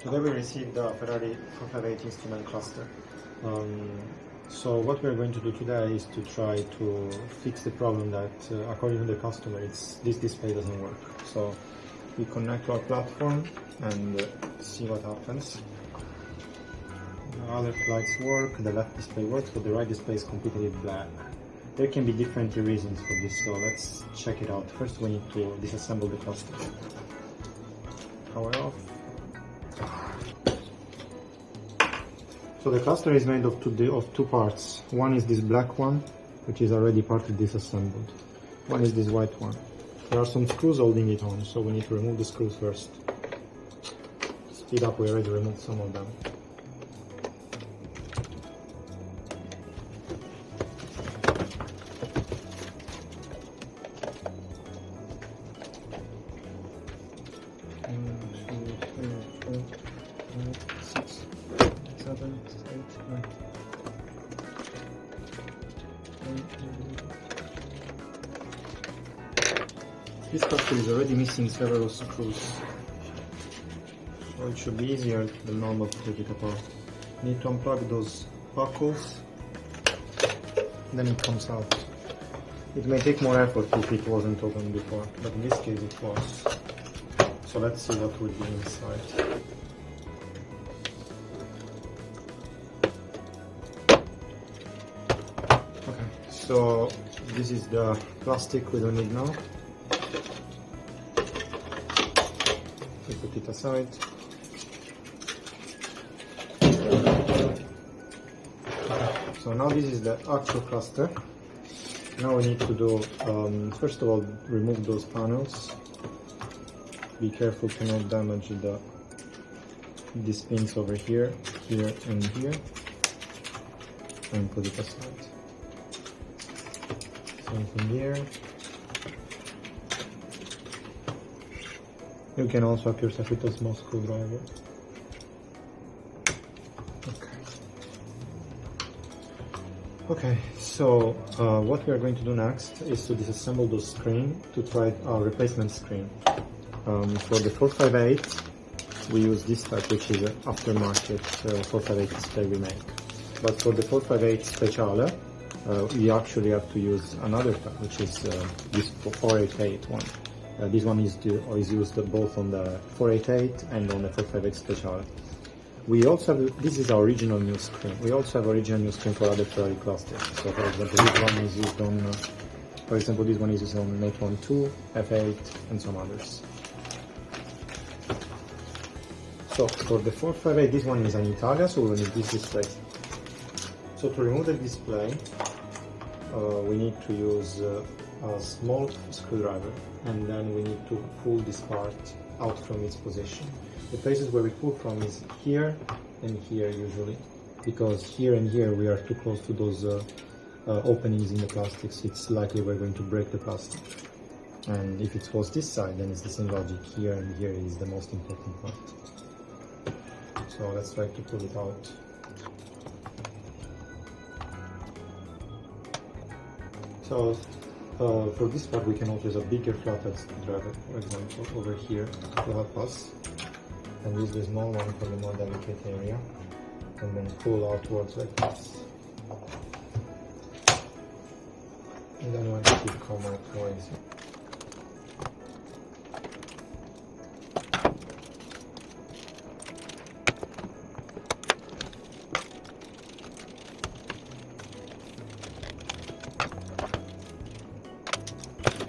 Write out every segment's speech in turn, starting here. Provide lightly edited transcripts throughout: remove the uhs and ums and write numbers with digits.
Today we received the Ferrari 458 instrument cluster. So what we're going to do today is to try to fix the problem that, according to the customer, this display doesn't work. So we connect to our platform and see what happens. The other lights work, the left display works, but the right display is completely black. There can be different reasons for this, so let's check it out. First we need to disassemble the cluster. Power off. So the cluster is made of two parts. One is this black one, which is already partly disassembled. One is this white one. There are some screws holding it on, so we need to remove the screws first. Speed up, we already removed some of them. This cluster is already missing several screws, so it should be easier than normal to take it apart. Need to unplug those buckles, then it comes out. It may take more effort if it wasn't open before, but in this case it was. So let's see what would be inside. Okay, so this is the plastic we don't need now. We put it aside. So now this is the actual cluster. Now we need to do, first of all, remove those panels. Be careful to not damage these pins over here, here and here, and put it aside. Same thing here. You can also help yourself with a small screwdriver. Okay, so what we are going to do next is to disassemble those screen to try our replacement screen. For the 458, we use this type, which is an aftermarket 458 display we make. But for the 458 Speciale, we actually have to use another type, which is this 488 one. This one is used both on the 488 and on the 458 Speciale. We also have, this is our original new screen. We also have original new screen for other Ferrari clusters. So for example, this one is used on, this one is used on 812, F8, and some others. So for the 458, this one is an Italia, so we will need this display. So to remove the display, we need to use a small screwdriver, and then we need to pull this part out from its position. The places where we pull from is here and here usually, because here and here we are too close to those openings in the plastics. It's likely we're going to break the plastic. And if it was this side, then it's the same logic. Here and here is the most important part. So let's try to pull it out. So for this part we can also use a bigger flathead screwdriver, for example, over here to help us. And use the small one for the more delicate area, and then pull outwards like this. And then when it will come out more easy.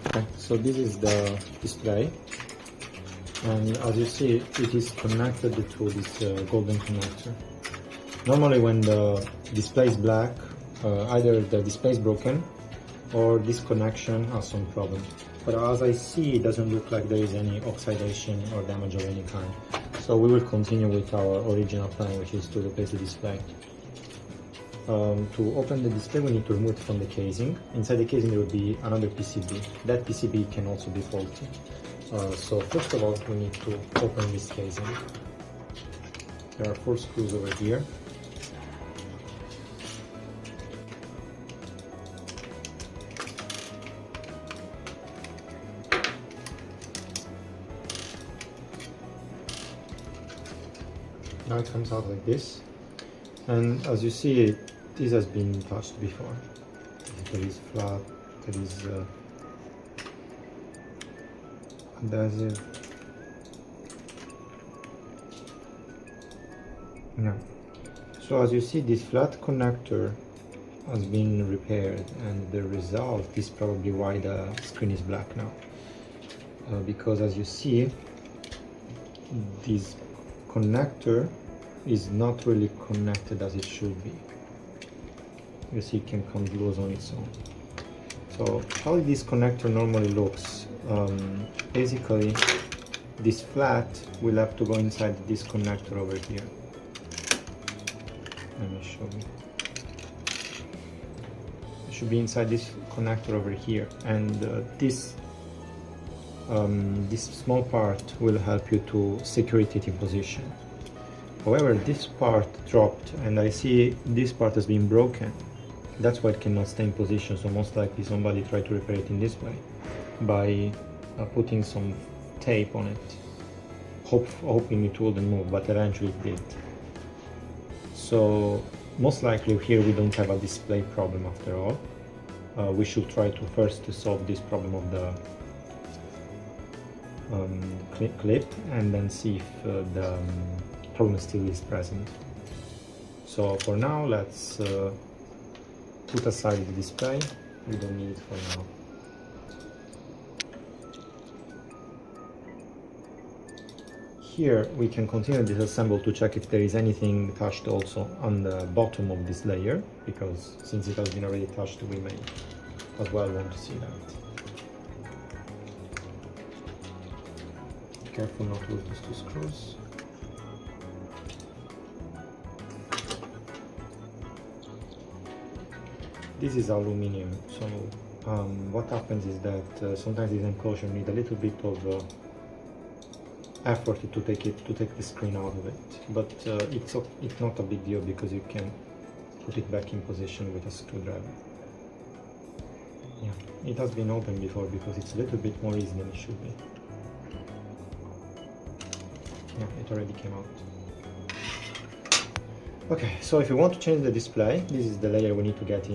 Okay, so this is the display. And as you see, it is connected to this golden connector. Normally when the display is black, either the display is broken or this connection has some problem. But as I see, it doesn't look like there is any oxidation or damage of any kind. So we will continue with our original plan, which is to replace the display. To open the display, we need to remove it from the casing. Inside the casing there will be another PCB. That PCB can also be faulty. So first of all, we need to open this casing. There are 4 screws over here. Now it comes out like this, and as you see, this has been touched before. There is flat, there is adhesive. No. So as you see, this flat connector has been repaired, and the result is probably why the screen is black now. Because as you see, this connector is not really connected as it should be. You see, it can come loose on its own. So how this connector normally looks, basically this flat will have to go inside this connector over here. Let me show you. It should be inside this connector over here, and this small part will help you to secure it in position. However, this part dropped, and I see this part has been broken. That's why it cannot stay in position, so most likely somebody tried to repair it in this way by putting some tape on it, hoping it wouldn't move, but eventually it did. So most likely here we don't have a display problem after all. We should try to first solve this problem of the clip, and then see if the problem still is present. So for now, let's put aside the display. We don't need it for now. Here we can continue disassemble to check if there is anything touched also on the bottom of this layer, because since it has been already touched, we may as well want to see that. Careful not to lose these two screws. This is aluminium, so what happens is that sometimes this enclosure needs a little bit of effort to take the screen out of it, but it's not a big deal because you can put it back in position with a screwdriver. Yeah, it has been opened before because it's a little bit more easy than it should be. Yeah, it already came out. Okay, so if you want to change the display, this is the layer we need to get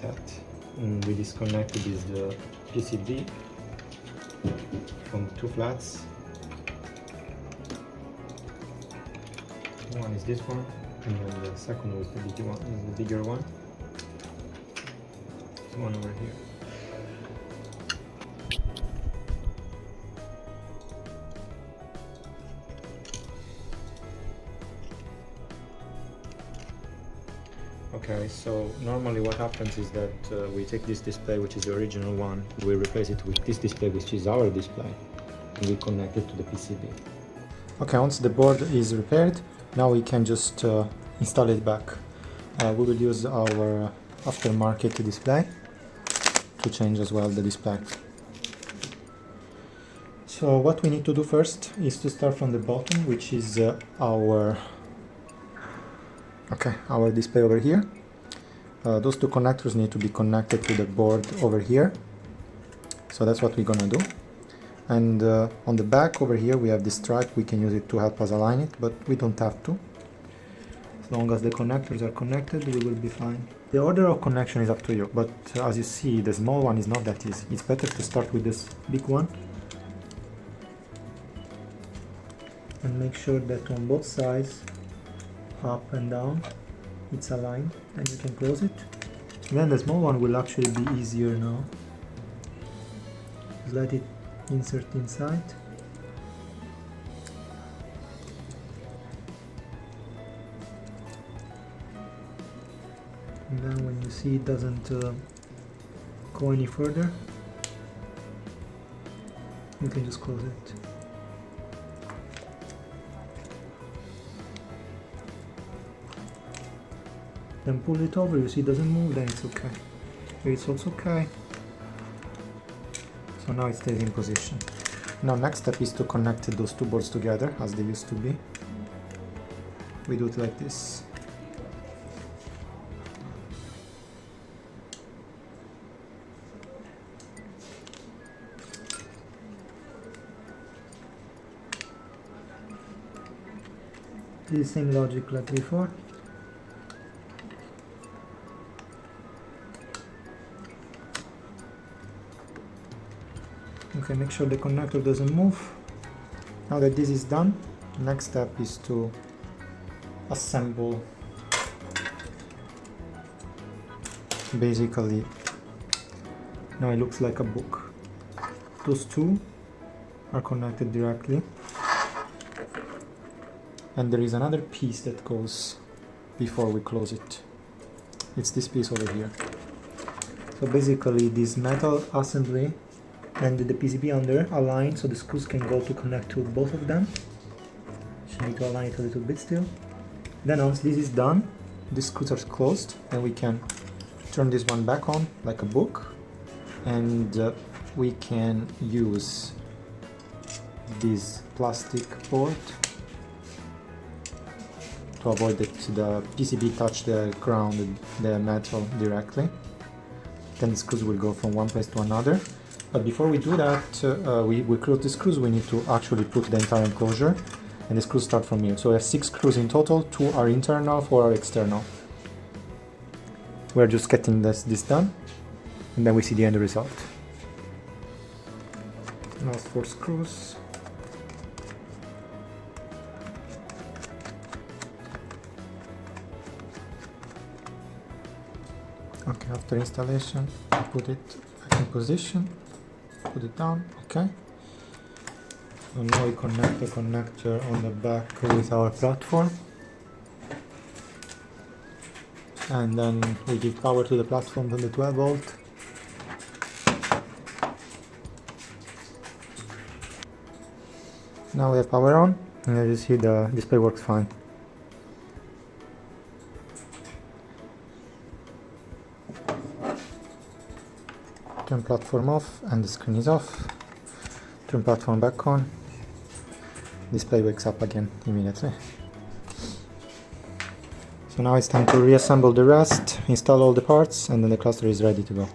at. We disconnected the PCB from two flats. One is this one, and then the second one is the bigger one. This one over here. Okay, so normally what happens is that we take this display, which is the original one, we replace it with this display, which is our display, and we connect it to the PCB. Okay, once the board is repaired, now we can just install it back. We will use our aftermarket display to change as well the display. So what we need to do first is to start from the bottom, which is our display over here. Those two connectors need to be connected to the board over here. So that's what we're gonna do. And on the back over here we have this stripe. We can use it to help us align it, but we don't have to. As long as the connectors are connected, we will be fine. The order of connection is up to you, but as you see, the small one is not that easy. It's better to start with this big one and make sure that on both sides, up and down, it's aligned, and you can close it. Then the small one will actually be easier now. Just let it insert inside. And then when you see it doesn't go any further, you can just close it. Then pull it over, you see it doesn't move, then it's okay. Here it's also okay. So now it stays in position. Now next step is to connect those two boards together as they used to be. We do it like this. This is same logic like before. Okay, make sure the connector doesn't move. Now that this is done, the next step is to assemble basically. Now it looks like a book. Those two are connected directly, and there is another piece that goes before we close it. It's this piece over here. So basically this metal assembly and the PCB under align so the screws can go to connect to both of them. Just need to align it a little bit still. Then once this is done, the screws are closed and we can turn this one back on like a book, and we can use this plastic board to avoid that the PCB touch the ground, the metal directly. Then the screws will go from one place to another. But before we do that, we close the screws, we need to actually put the entire enclosure, and the screws start from here. So we have 6 screws in total, 2 are internal, 4 are external. We're just getting this done, and then we see the end result. Last 4 screws. Okay, after installation, I put it back in position, put it down, okay. So now we connect the connector on the back with our platform. And then we give power to the platform from the 12 volt. Now we have power on, and as you see the display works fine. Turn platform off and the screen is off. Turn platform back on. Display wakes up again immediately. So now it's time to reassemble the rest, install all the parts, and then the cluster is ready to go.